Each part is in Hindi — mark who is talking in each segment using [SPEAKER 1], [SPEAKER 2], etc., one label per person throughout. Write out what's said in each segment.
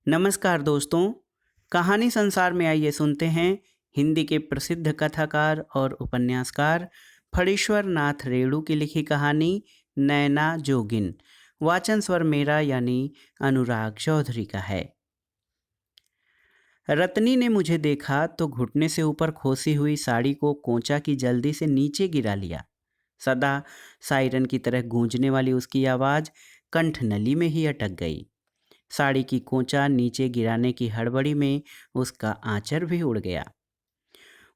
[SPEAKER 1] नमस्कार दोस्तों। कहानी संसार में आइए सुनते हैं हिंदी के प्रसिद्ध कथाकार और उपन्यासकार फणीश्वर नाथ रेणु की लिखी कहानी नैना जोगिन। वाचन स्वर मेरा यानी अनुराग चौधरी का है। रत्नी ने मुझे देखा तो घुटने से ऊपर खोसी हुई साड़ी को कोंचा की जल्दी से नीचे गिरा लिया। सदा सायरन की तरह गूंजने वाली उसकी आवाज़ कंठनली में ही अटक गई। साड़ी की कोंचा नीचे गिराने की हड़बड़ी में उसका आंचर भी उड़ गया।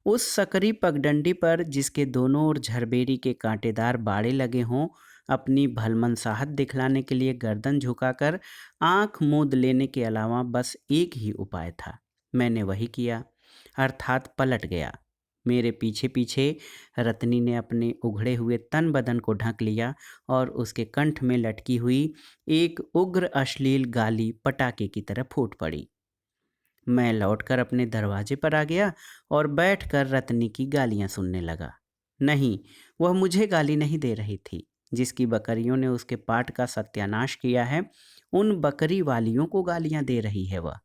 [SPEAKER 1] उस सकरी पगडंडी पर जिसके दोनों ओर झरबेरी के कांटेदार बाड़े लगे हों, अपनी भलमनसाहत दिखलाने के लिए गर्दन झुकाकर आंख मूंद लेने के अलावा बस एक ही उपाय था। मैंने वही किया, अर्थात पलट गया। मेरे पीछे पीछे रत्नी ने अपने उघड़े हुए तन बदन को ढक लिया और उसके कंठ में लटकी हुई एक उग्र अश्लील गाली पटाखे की तरह फूट पड़ी। मैं लौटकर अपने दरवाजे पर आ गया और बैठकर रत्नी की गालियां सुनने लगा। नहीं, वह मुझे गाली नहीं दे रही थी। जिसकी बकरियों ने उसके पाट का सत्यानाश किया है, उन बकरी वालियों को गालियां दे रही है वह।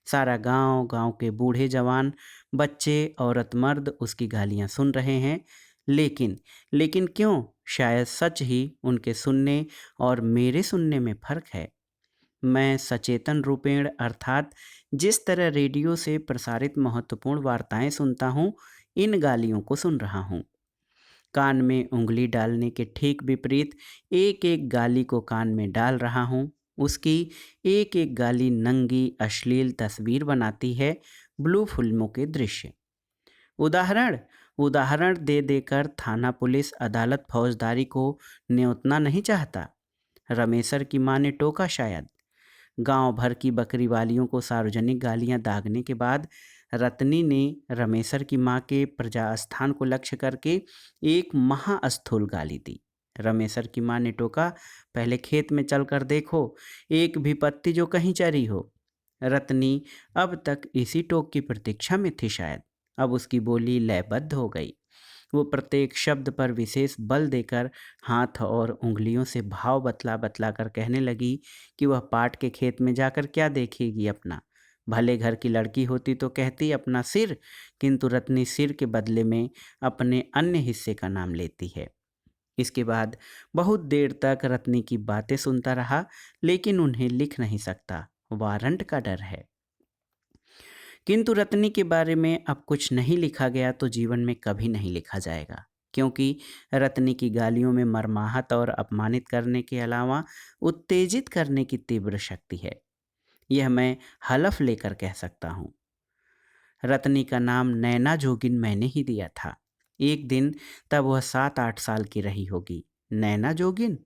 [SPEAKER 1] सारा गांव, गांव के बूढ़े जवान, बच्चे, औरत मर्द उसकी गालियां सुन रहे हैं। लेकिन क्यों? शायद सच ही उनके सुनने और मेरे सुनने में फर्क है। मैं सचेतन रूपेण अर्थात जिस तरह रेडियो से प्रसारित महत्वपूर्ण वार्ताएं सुनता हूँ, इन गालियों को सुन रहा हूँ। कान में उंगली डालने के ठीक विपरीत एक एक गाली को कान में डाल रहा हूँ। उसकी एक एक गाली नंगी अश्लील तस्वीर बनाती है, ब्लू फिल्मों के दृश्य। उदाहरण उदाहरण दे देकर थाना, पुलिस, अदालत, फौजदारी को न्योतना नहीं चाहता। रमेसर की मां ने टोका शायद। गांव भर की बकरी वालियों को सार्वजनिक गालियां दागने के बाद रत्नी ने रमेसर की मां के प्रजास्थान को लक्ष्य करके एक महास्थूल गाली दी। रमेसर की मां ने टोका, पहले खेत में चलकर देखो, एक भी पत्ती जो कहीं चरी हो। रत्नी अब तक इसी टोक की प्रतीक्षा में थी शायद। अब उसकी बोली लयबद्ध हो गई। वो प्रत्येक शब्द पर विशेष बल देकर हाथ और उंगलियों से भाव बतला बतला कर कहने लगी कि वह पाट के खेत में जाकर क्या देखेगी अपना। भले घर की लड़की होती तो कहती अपना सिर, किंतु रत्नी सिर के बदले में अपने अन्य हिस्से का नाम लेती है। इसके बाद बहुत देर तक रत्नी की बातें सुनता रहा, लेकिन उन्हें लिख नहीं सकता, वारंट का डर है। किंतु रत्नी के बारे में अब कुछ नहीं लिखा गया तो जीवन में कभी नहीं लिखा जाएगा, क्योंकि रत्नी की गालियों में मर्माहत और अपमानित करने के अलावा उत्तेजित करने की तीव्र शक्ति है। यह मैं हलफ लेकर कह सकता हूँ। रत्नी का नाम नैना जोगिन मैंने ही दिया था। एक दिन तब वह 7-8 साल की रही होगी। नैना जोगिन?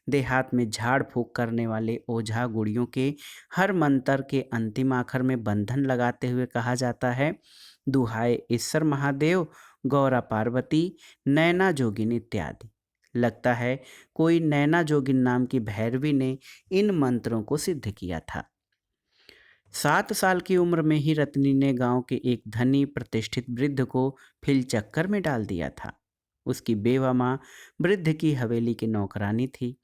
[SPEAKER 1] देहात में झाड़ फूक करने वाले ओझा गुड़ियों के हर मंत्र के अंतिम आखर में बंधन लगाते हुए कहा जाता है, दुहाए ईश्वर महादेव, गौरा पार्वती, नैना जोगिन इत्यादि। लगता है कोई नैना जोगिन नाम की भैरवी ने इन मंत्रों को सिद्ध किया था। 7 साल की उम्र में ही रत्नी ने गांव के एक धनी प्रतिष्ठित वृद्ध को फिल चक्कर में डाल दिया था। उसकी बेवा माँ वृद्ध की हवेली की नौकरानी थी।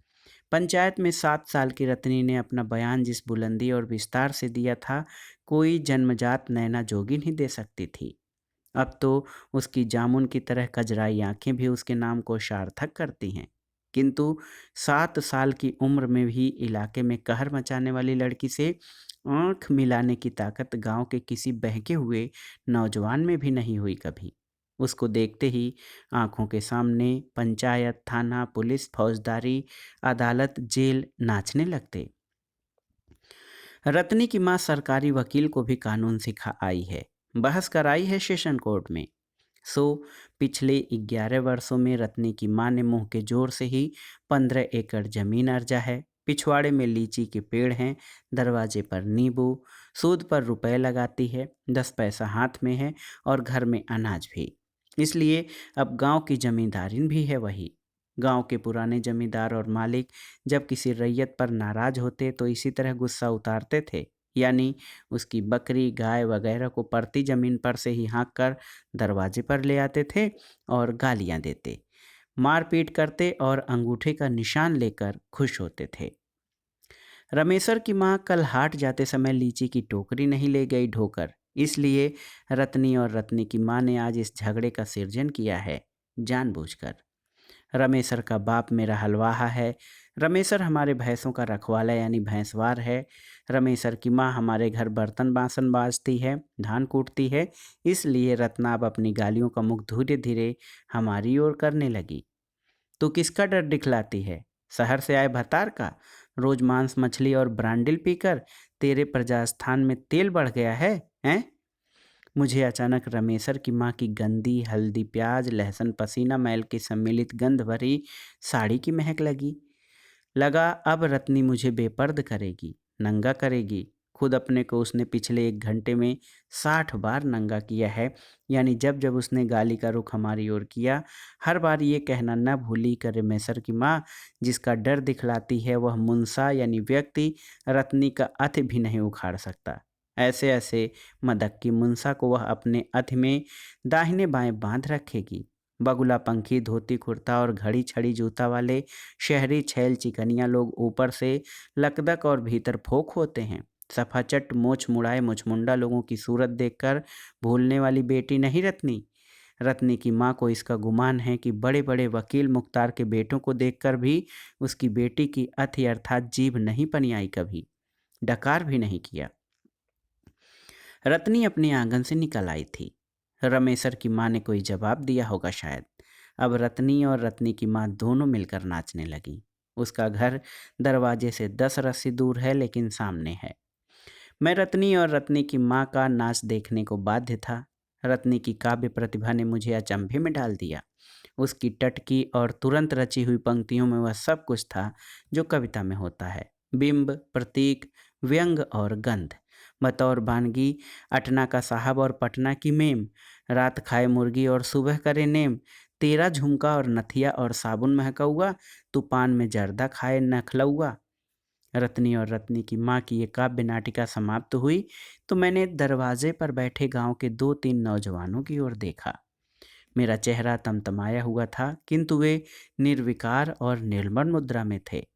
[SPEAKER 1] पंचायत में 7 साल की रत्नी ने अपना बयान जिस बुलंदी और विस्तार से दिया था, कोई जन्मजात नैना जोगिन ही दे सकती थी। अब तो उसकी जामुन की तरह कजराई आंखें भी उसके नाम को सार्थक करती हैं। किंतु 7 साल की उम्र में भी इलाके में कहर मचाने वाली लड़की से आंख मिलाने की ताकत गांव के किसी बहके हुए नौजवान में भी नहीं हुई कभी। उसको देखते ही आंखों के सामने पंचायत, थाना, पुलिस, फौजदारी, अदालत, जेल नाचने लगते। रत्नी की मां सरकारी वकील को भी कानून सिखा आई है, बहस कराई है सेशन कोर्ट में। सो पिछले 11 वर्षों में रत्नी की मां ने मुंह के जोर से ही 15 एकड़ जमीन अर्जा है। पिछवाड़े में लीची के पेड़ हैं, दरवाजे पर नींबू, सूद पर रुपए लगाती है, 10 पैसा हाथ में है और घर में अनाज भी। इसलिए अब गांव की जमींदारीन भी है वही। गांव के पुराने जमींदार और मालिक जब किसी रैयत पर नाराज होते तो इसी तरह गुस्सा उतारते थे, यानी उसकी बकरी, गाय वगैरह को पड़ती जमीन पर से ही हाँक कर दरवाजे पर ले आते थे और गालियां देते, मारपीट करते और अंगूठे का निशान लेकर खुश होते थे। रमेशर की माँ कल हाट जाते समय लीची की टोकरी नहीं ले गई ढोकर, इसलिए रत्नी और रत्नी की माँ ने आज इस झगड़े का सृजन किया है, जानबूझकर। रमेशर का बाप मेरा हलवाहा है। रमेशर हमारे भैंसों का रखवाला यानी भैंसवार है। रमेशर की माँ हमारे घर बर्तन बासन बाजती है, धान कूटती है, इसलिए रत्ना अब अपनी गालियों का मुख धीरे धीरे हमारी ओर करने लगी। तू किसका डर दिखलाती है? शहर से आए भतार का? रोज मांस मछली और ब्रांडिल पीकर तेरे प्रजास्थान में तेल बढ़ गया है, हैं? मुझे अचानक रमेशर की माँ की गंदी हल्दी प्याज लहसुन पसीना मैल की सम्मिलित गंध भरी साड़ी की महक लगी। लगा अब रत्नी मुझे बेपर्द करेगी, नंगा करेगी। खुद अपने को उसने पिछले 1 घंटे में 60 बार नंगा किया है, यानी जब जब उसने गाली का रुख हमारी ओर किया, हर बार ये कहना न भूली कि रमेशर की माँ जिसका डर दिखलाती है वह मुंसा यानी व्यक्ति रत्नी का अथ भी नहीं उखाड़ सकता। ऐसे ऐसे मदक्की मुंसा को वह अपने अथ में दाहिने बाएं बांध रखेगी। बगुला पंखी धोती कुर्ता और घड़ी छड़ी जूता वाले शहरी छैल चिकनिया लोग ऊपर से लकदक और भीतर फोक होते हैं। सफाचट मोछ मुड़ाए मुछमुंडा लोगों की सूरत देखकर भूलने वाली बेटी नहीं रत्नी। रत्नी की माँ को इसका गुमान है कि बड़े बड़े वकील मुख्तार के बेटों को देखकर भी उसकी बेटी की अथि अर्थात जीभ नहीं पनियाई, कभी डकार भी नहीं किया। रत्नी अपने आंगन से निकल आई थी। रमेशर की माँ ने कोई जवाब दिया होगा शायद। अब रत्नी और रत्नी की माँ दोनों मिलकर नाचने लगी। उसका घर दरवाजे से 10 रस्सी दूर है, लेकिन सामने है। मैं रत्नी और रत्नी की माँ का नाच देखने को बाध्य था। रत्नी की काव्य प्रतिभा ने मुझे अचंभे में डाल दिया। उसकी टटकी और तुरंत रची हुई पंक्तियों में वह सब कुछ था जो कविता में होता है। बिंब, प्रतीक, व्यंग और गंध। बतौर बानगी अटना का साहब और पटना की मेम, रात खाए मुर्गी और सुबह करे नेम, तेरा झुमका और नथिया और साबुन महकौआ, तू पान में जर्दा खाए नखलौआ। रत्नी और रत्नी की माँ की ये काव्य नाटिका समाप्त हुई तो मैंने दरवाजे पर बैठे गांव के 2-3 नौजवानों की ओर देखा। मेरा चेहरा तमतमाया हुआ था, किंतु वे निर्विकार और निर्मल मुद्रा में थे।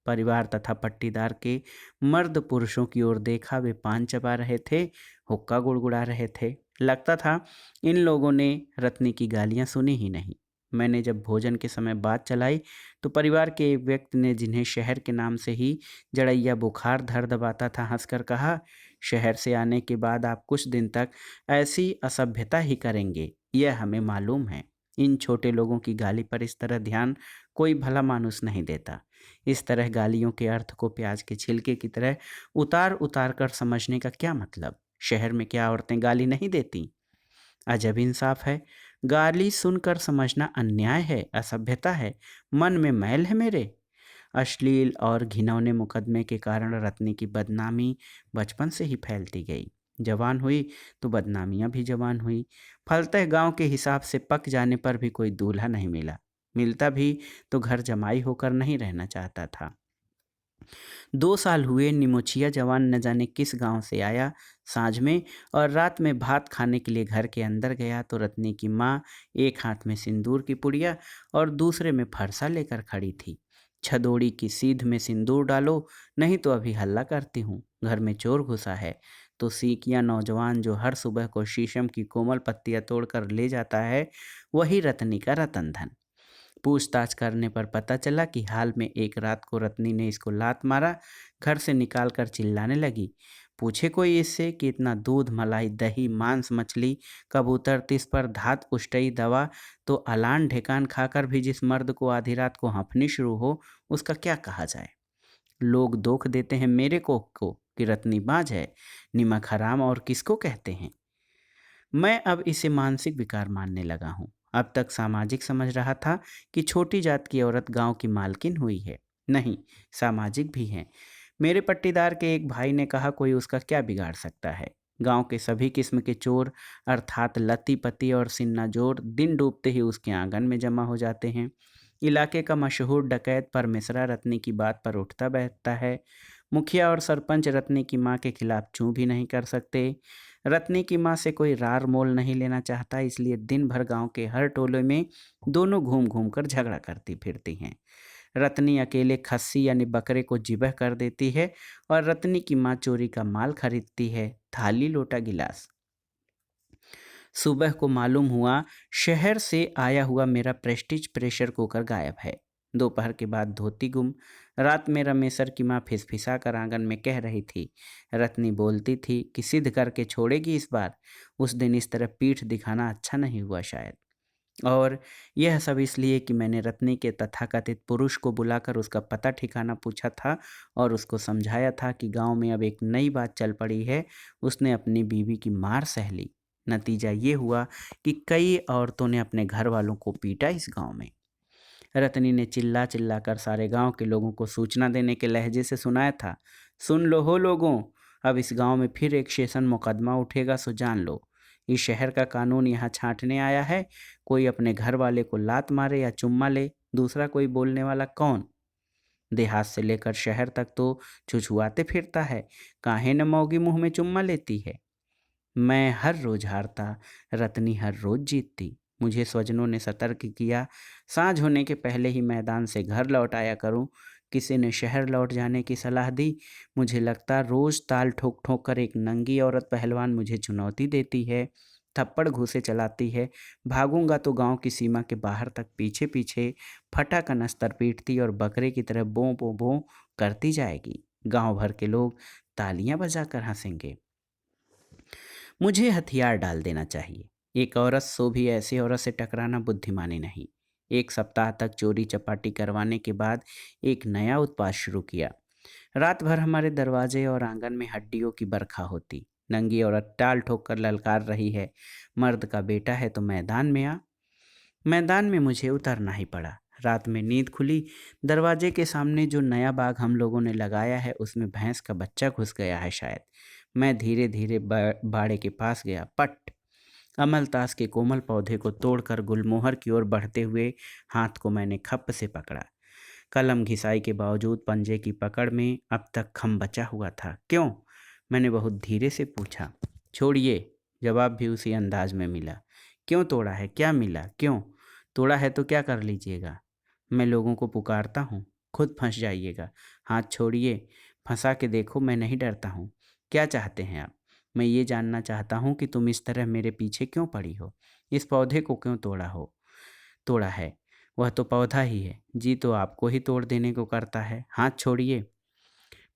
[SPEAKER 1] परिवार तथा पट्टीदार के मर्द पुरुषों की ओर देखा, वे पान चबा रहे थे, हुक्का गुड़गुड़ा रहे थे। लगता था इन लोगों ने रत्नी की गालियां सुनी ही नहीं। मैंने जब भोजन के समय बात चलाई तो परिवार के एक व्यक्ति ने, जिन्हें शहर के नाम से ही जड़ैया बुखार धर दबाता था, हंसकर कहा, शहर से आने के बाद आप कुछ दिन तक ऐसी असभ्यता ही करेंगे, यह हमें मालूम है। इन छोटे लोगों की गाली पर इस तरह ध्यान कोई भला मानुस नहीं देता। इस तरह गालियों के अर्थ को प्याज के छिलके की तरह उतार उतार कर समझने का क्या मतलब? शहर में क्या औरतें गाली नहीं देती? अजब इंसाफ है। गाली सुनकर समझना अन्याय है, असभ्यता है। मन में मैल है मेरे। अश्लील और घिनौने मुकदमे के कारण रत्नी की बदनामी बचपन से ही फैलती गई। जवान हुई तो बदनामियां भी जवान हुई। फलतः गांव के हिसाब से पक जाने पर भी कोई दूल्हा नहीं मिला। मिलता भी तो घर जमाई होकर नहीं रहना चाहता था। 2 साल हुए, निमोछिया जवान न जाने किस गांव से आया। साँझ में और रात में भात खाने के लिए घर के अंदर गया तो रत्नी की माँ एक हाथ में सिंदूर की पुड़िया और दूसरे में फरसा लेकर खड़ी थी। छदोड़ी की सीध में सिंदूर डालो, नहीं तो अभी हल्ला करती हूँ। घर में चोर घुसा है। तो सीकिया नौजवान जो हर सुबह को शीशम की कोमल पत्तियां तोड़कर ले जाता है, वही रत्नी का रतन धन। पूछताछ करने पर पता चला कि हाल में एक रात को रत्नी ने इसको लात मारा। घर से निकाल कर चिल्लाने लगी। पूछे कोई इससे कि इतना दूध मलाई दही मांस मछली कबूतर तिस पर धात पुष्टई दवा, तो अलान ढेकान खाकर भी जिस मर्द को आधी रात को हंफनी शुरू हो, उसका क्या कहा जाए? लोग दोख देते हैं मेरे को कि रत्नी बाज है। निमक हराम और किसको कहते हैं? मैं अब इसे मानसिक विकार मानने लगा हूँ। अब तक सामाजिक समझ रहा था कि छोटी जात की औरत गांव की मालकिन हुई है। नहीं, सामाजिक भी है। मेरे पट्टीदार के एक भाई ने कहा, कोई उसका क्या बिगाड़ सकता है? गांव के सभी किस्म के चोर अर्थात लती पति और सिन्नाजोर दिन डूबते ही उसके आंगन में जमा हो जाते हैं। इलाके का मशहूर डकैत परमेसरा रत्नी की बात पर उठता बैठता है। मुखिया और सरपंच रत्नी की माँ के खिलाफ चूं भी नहीं कर सकते। रत्नी की माँ से कोई रार मोल नहीं लेना चाहता, इसलिए दिन भर गांव के हर टोले में दोनों घूम घूम कर झगड़ा करती फिरती हैं। रत्नी अकेले खस्सी यानी बकरे को ज़िबह कर देती है और रत्नी की माँ चोरी का माल खरीदती है, थाली लोटा गिलास। सुबह को मालूम हुआ शहर से आया हुआ मेरा प्रेस्टीज प्रेशर कुकर गायब है। दोपहर के बाद धोती गुम। रात में रमेशर की माँ फिसफिसा कर आंगन में कह रही थी। रत्नी बोलती थी कि सिद्ध करके छोड़ेगी इस बार। उस दिन इस तरह पीठ दिखाना अच्छा नहीं हुआ शायद। और यह सब इसलिए कि मैंने रत्नी के तथाकथित पुरुष को बुलाकर उसका पता ठिकाना पूछा था और उसको समझाया था कि गांव में अब एक नई बात चल पड़ी है। उसने अपनी बीवी की मार सह ली। नतीजा ये हुआ कि कई औरतों ने अपने घर वालों को पीटा इस गांव में। रतनी ने चिल्ला चिल्ला कर सारे गांव के लोगों को सूचना देने के लहजे से सुनाया था। सुन लो हो लोगों, अब इस गांव में फिर एक शेषन मुकदमा उठेगा, सो जान लो। इस शहर का कानून यहाँ छांटने आया है। कोई अपने घर वाले को लात मारे या चुम्मा ले, दूसरा कोई बोलने वाला कौन? देहात से लेकर शहर तक तो छुछुआते फिरता है। काहे न मौगी मुंह में चुम्मा लेती है। मैं हर रोज हारता, रतनी हर रोज जीतती। मुझे स्वजनों ने सतर्क किया, साँझ होने के पहले ही मैदान से घर लौट आया करूं। किसी ने शहर लौट जाने की सलाह दी। मुझे लगता रोज ताल ठोक ठोक कर एक नंगी औरत पहलवान मुझे चुनौती देती है, थप्पड़ घूसे चलाती है। भागूंगा तो गांव की सीमा के बाहर तक पीछे पीछे फटा का नस्तर पीटती और बकरे की तरह बों बों बों करती जाएगी। गांव भर के लोग तालियां बजाकर हंसेंगे। मुझे हथियार डाल देना चाहिए। एक औरत सो भी ऐसी औरत से टकराना बुद्धिमानी नहीं। एक सप्ताह तक चोरी चपाटी करवाने के बाद एक नया उत्पात शुरू किया। रात भर हमारे दरवाजे और आंगन में हड्डियों की बरखा होती। नंगी औरत टाल ठोक कर ललकार रही है, मर्द का बेटा है तो मैदान में आ। मैदान में मुझे उतरना ही पड़ा। रात में नींद खुली। दरवाजे के सामने जो नया बाग हम लोगों ने लगाया है उसमें भैंस का बच्चा घुस गया है शायद। मैं धीरे धीरे बाड़े के पास गया। पट! अमलतास के कोमल पौधे को तोड़कर गुलमोहर की ओर बढ़ते हुए हाथ को मैंने खप्प से पकड़ा। कलम घिसाई के बावजूद पंजे की पकड़ में अब तक खम बचा हुआ था। क्यों? मैंने बहुत धीरे से पूछा। छोड़िए। जवाब भी उसी अंदाज में मिला। क्यों तोड़ा है? क्या मिला? क्यों तोड़ा है? तो क्या कर लीजिएगा? मैं लोगों को पुकारता हूँ, खुद फंस जाइएगा। हाथ छोड़िए। फंसा के देखो, मैं नहीं डरता हूँ। क्या चाहते हैं आप? मैं ये जानना चाहता हूँ कि तुम इस तरह मेरे पीछे क्यों पड़ी हो? इस पौधे को क्यों तोड़ा है? वह तो पौधा ही है। जी तो आपको ही तोड़ देने को करता है। हाथ छोड़िए।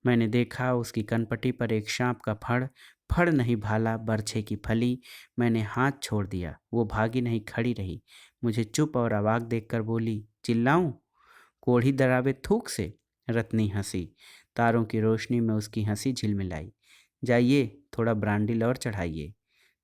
[SPEAKER 1] मैंने देखा उसकी कनपटी पर एक सांप का फड़, फड़ नहीं भाला बरछे की फली। मैंने हाथ छोड़ दिया। वो भागी नहीं, खड़ी रही। मुझे चुप और अवाक देखकर बोली, चिल्लाऊं? कोढ़ी दरावे थूक से। रत्नी हंसी। तारों की रोशनी में उसकी हंसी झिलमिलाई। जाइए, थोड़ा ब्रांडी और चढ़ाइए।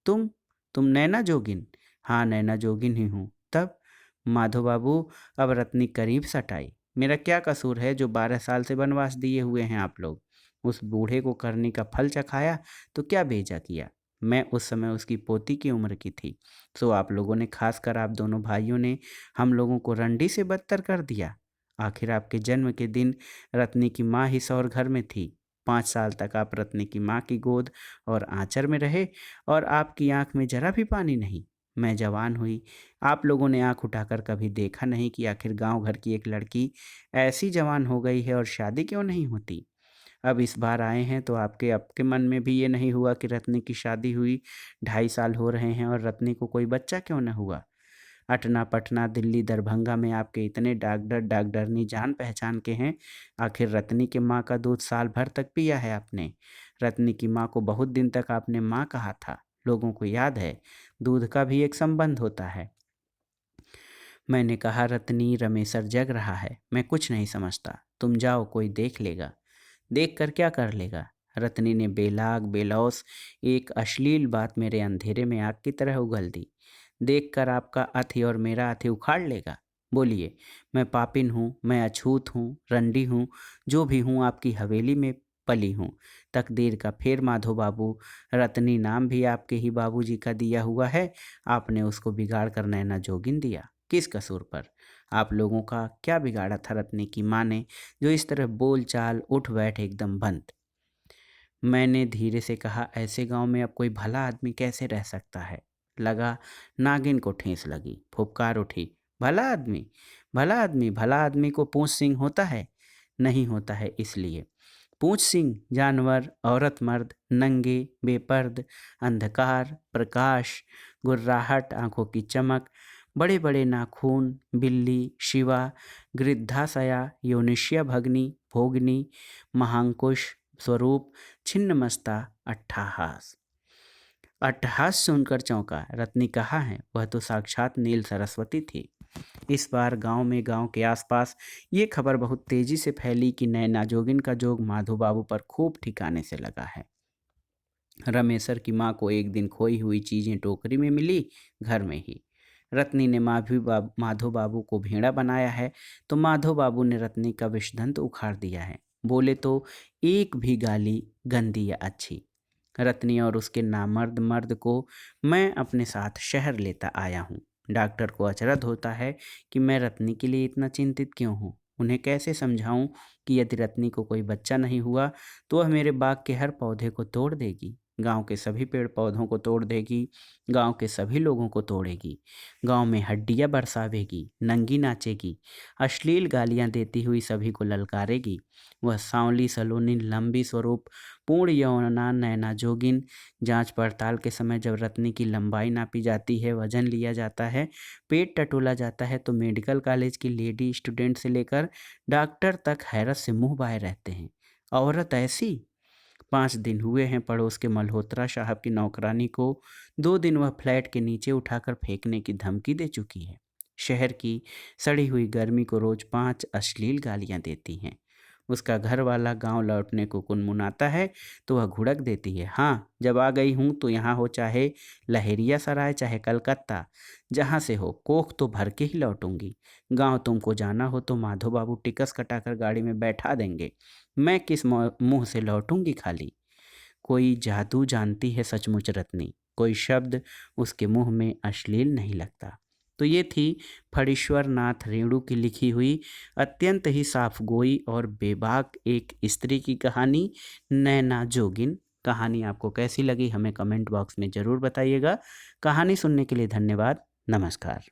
[SPEAKER 1] तुम तुम नैना जोगिन? हाँ, नैना जोगिन ही हूँ। तब माधो बाबू, अब रत्नी करीब सट आई। मेरा क्या कसूर है जो 12 साल से वनवास दिए हुए हैं आप लोग? उस बूढ़े को करनी का फल चखाया तो क्या बेजा किया? मैं उस समय उसकी पोती की उम्र की थी। सो आप लोगों ने, खासकर आप दोनों भाइयों ने, हम लोगों को रंडी से बदतर कर दिया। आखिर आपके जन्म के दिन रत्नी की माँ ही सौर घर में थी। 5 साल तक आप रत्नी की माँ की गोद और आंचर में रहे और आपकी आंख में जरा भी पानी नहीं। मैं जवान हुई। आप लोगों ने आंख उठाकर कभी देखा नहीं कि आखिर गांव घर की एक लड़की ऐसी जवान हो गई है और शादी क्यों नहीं होती? अब इस बार आए हैं तो आपके आपके मन में भी ये नहीं हुआ कि रत्नी की शादी हुई 2.5 साल हो रहे हैं और रत्नी को कोई बच्चा क्यों न हुआ? अटना पटना दिल्ली दरभंगा में आपके इतने डॉक्टर डॉक्टरनी जान पहचान के हैं। आखिर रत्नी के माँ का दूध साल भर तक पिया है आपने। रत्नी की माँ को बहुत दिन तक आपने माँ कहा था। लोगों को याद है, दूध का भी एक संबंध होता है। मैंने कहा, रत्नी, रमेशर जग रहा है, मैं कुछ नहीं समझता। तुम जाओ, कोई देख लेगा। देख कर क्या कर लेगा? रत्नी ने बेलाग बेलौस एक अश्लील बात मेरे अंधेरे में आग की तरह उगल दी। देख कर आपका अथी और मेरा अथी उखाड़ लेगा? बोलिए। मैं पापिन हूँ, मैं अछूत हूँ, रंडी हूँ, जो भी हूँ आपकी हवेली में पली हूँ। तकदीर का फेर माधो बाबू, रत्नी नाम भी आपके ही बाबूजी का दिया हुआ है। आपने उसको बिगाड़ कर नैना जोगिन दिया। किस कसूर पर? आप लोगों का क्या बिगाड़ा था रत्नी की माँ ने, जो इस तरह बोल चाल उठ बैठ एकदम बंद? मैंने धीरे से कहा, ऐसे गांव में अब कोई भला आदमी कैसे रह सकता है? लगा नागिन को ठेस लगी, फुफकार उठी। भला आदमी, भला आदमी, भला आदमी को पूंछ सिंह होता है? नहीं होता है इसलिए। पूंछ सिंह जानवर, औरत मर्द, नंगे, बेपर्द, अंधकार, प्रकाश, गुर्राहट, आंखों की चमक, बड़े बड़े नाखून, बिल्ली, शिवा, गृद्धाशया, योनिष्या भगनी, भोगनी, महांकुश, स्वरूप, छिन्नमस्ता, अट्ठाहास। अट्टहास सुनकर चौंका। रत्नी कहाँ है? वह तो साक्षात नील सरस्वती थी। इस बार गांव में, गांव के आसपास ये खबर बहुत तेजी से फैली कि नैना जोगिन का जोग माधो बाबू पर खूब ठिकाने से लगा है। रमेशर की माँ को एक दिन खोई हुई चीजें टोकरी में मिली, घर में ही। रत्नी ने माधो बाबू को भेड़ा बनाया है, तो माधो बाबू ने रत्नी का विषदंत उखाड़ दिया है। बोले तो एक भी गाली गंदी या अच्छी। रत्नी और उसके नामर्द मर्द को मैं अपने साथ शहर लेता आया हूँ। डॉक्टर को अचरज होता है कि मैं रत्नी के लिए इतना चिंतित क्यों हूँ। उन्हें कैसे समझाऊं कि यदि रत्नी को कोई बच्चा नहीं हुआ तो वह मेरे बाग के हर पौधे को तोड़ देगी, गांव के सभी पेड़ पौधों को तोड़ देगी, गांव के सभी लोगों को तोड़ेगी, गांव में हड्डियां बरसावेगी, नंगी नाचेगी, अश्लील गालियां देती हुई सभी को ललकारेगी। वह सांवली सलोनी लंबी स्वरूप पूर्ण यौवना नैना जोगिन। जांच पड़ताल के समय जब रत्नी की लंबाई नापी जाती है, वजन लिया जाता है, पेट टटोला जाता है, तो मेडिकल कॉलेज की लेडी स्टूडेंट से लेकर डॉक्टर तक हैरत से मुंह बाए रहते हैं। औरत ऐसी? 5 दिन हुए हैं पड़ोस के मल्होत्रा साहब की नौकरानी को 2 दिन वह फ्लैट के नीचे उठाकर फेंकने की धमकी दे चुकी है। शहर की सड़ी हुई गर्मी को रोज 5 अश्लील गालियां देती हैं। उसका घर वाला गांव लौटने को कुनमुनाता है तो वह घुड़क देती है, हाँ जब आ गई हूँ तो यहाँ हो चाहे लहेरिया सराय चाहे कलकत्ता, जहाँ से हो कोख तो भर के ही लौटूंगी। गांव तुमको जाना हो तो माधो बाबू टिकस कटाकर गाड़ी में बैठा देंगे, मैं किस मुंह से लौटूंगी खाली। कोई जादू जानती है सचमुच रत्नी, कोई शब्द उसके मुंह में अश्लील नहीं लगता। तो ये थी फणीश्वर नाथ रेणु की लिखी हुई अत्यंत ही साफगोई और बेबाक एक स्त्री की कहानी, नैना जोगिन। कहानी आपको कैसी लगी हमें कमेंट बॉक्स में ज़रूर बताइएगा। कहानी सुनने के लिए धन्यवाद। नमस्कार।